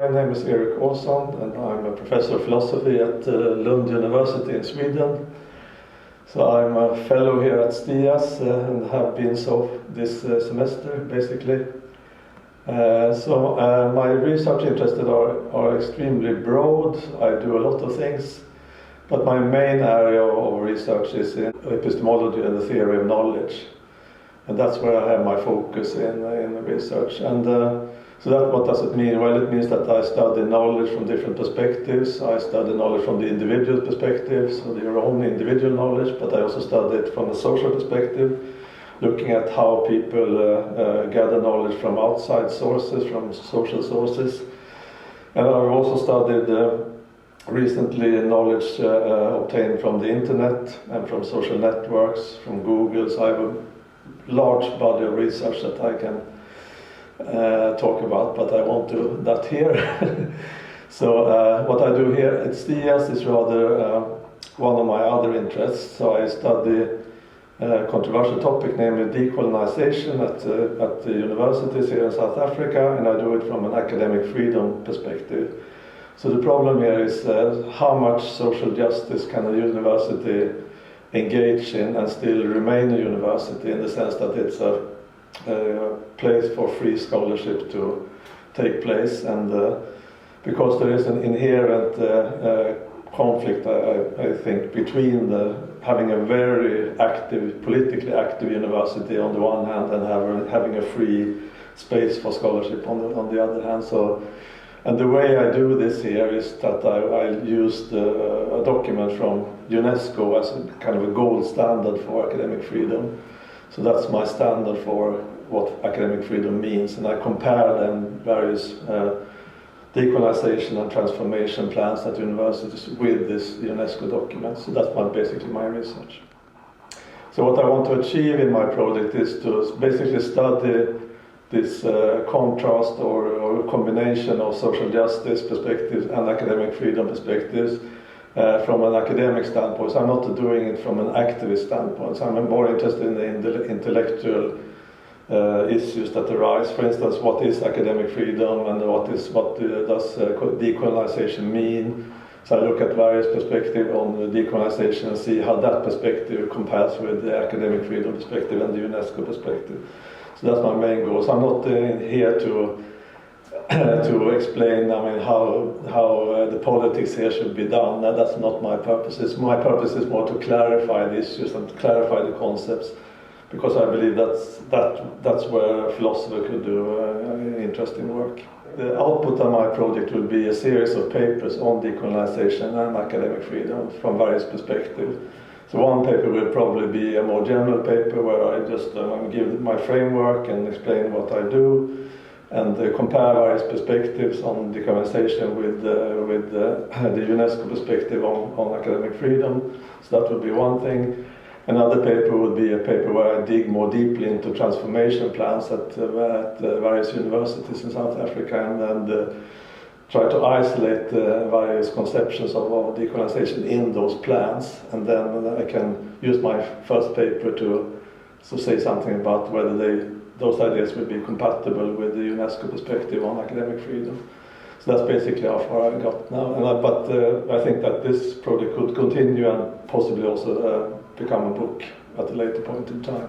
My name is Erik Olsson and I'm a professor of philosophy at Lund University in Sweden. So I'm a fellow here at STIAS and have been so this semester basically. My research interests are extremely broad. I do a lot of things, but my main area of research is in epistemology and the theory of knowledge. And that's where I have my focus in research. And what does it mean? Well, it means that I study knowledge from different perspectives. I study knowledge from the individual perspective, so your own individual knowledge, but I also study it from a social perspective, looking at how people gather knowledge from outside sources, from social sources. And I've also studied recently knowledge obtained from the internet and from social networks, from Google. So I have a large body of research that I can talk about, but I won't do that here. So what I do here at STIAS is rather one of my other interests. So I study a controversial topic, namely decolonisation at the universities here in South Africa, and I do it from an academic freedom perspective. So the problem here is how much social justice can a university engage in and still remain a university, in the sense that it's a place for free scholarship to take place, and because there is an inherent conflict, I think, between having a very active, politically active university on the one hand and having a free space for scholarship on the other hand. So, and the way I do this here is that I used a document from UNESCO as a kind of a gold standard for academic freedom. So that's my standard for what academic freedom means, and I compare then various decolonisation and transformation plans at universities with this UNESCO document. So that's basically my research. So what I want to achieve in my project is to basically study this contrast or combination of social justice perspectives and academic freedom perspectives from an academic standpoint. So I'm not doing it from an activist standpoint. So I'm more interested in the intellectual issues that arise. For instance, what is academic freedom, and what does decolonisation mean? So I look at various perspectives on decolonisation and see how that perspective compares with the academic freedom perspective and the UNESCO perspective. So that's my main goal. So I'm not here to explain, how the politics here should be done. That's not my purpose. My purpose is more to clarify the issues and to clarify the concepts, because I believe that's where a philosopher could do interesting work. The output of my project will be a series of papers on decolonisation and academic freedom from various perspectives. So one paper will probably be a more general paper where I just give my framework and explain what I do, and compare various perspectives on decolonisation with the UNESCO perspective on academic freedom. So that would be one thing. Another paper would be a paper where I dig more deeply into transformation plans at various universities in South Africa, and try to isolate various conceptions of decolonisation in those plans. And then I can use my first paper to say something about whether those ideas would be compatible with the UNESCO perspective on academic freedom. So that's basically how far I got now. But I think that this project could continue and possibly also become a book at a later point in time.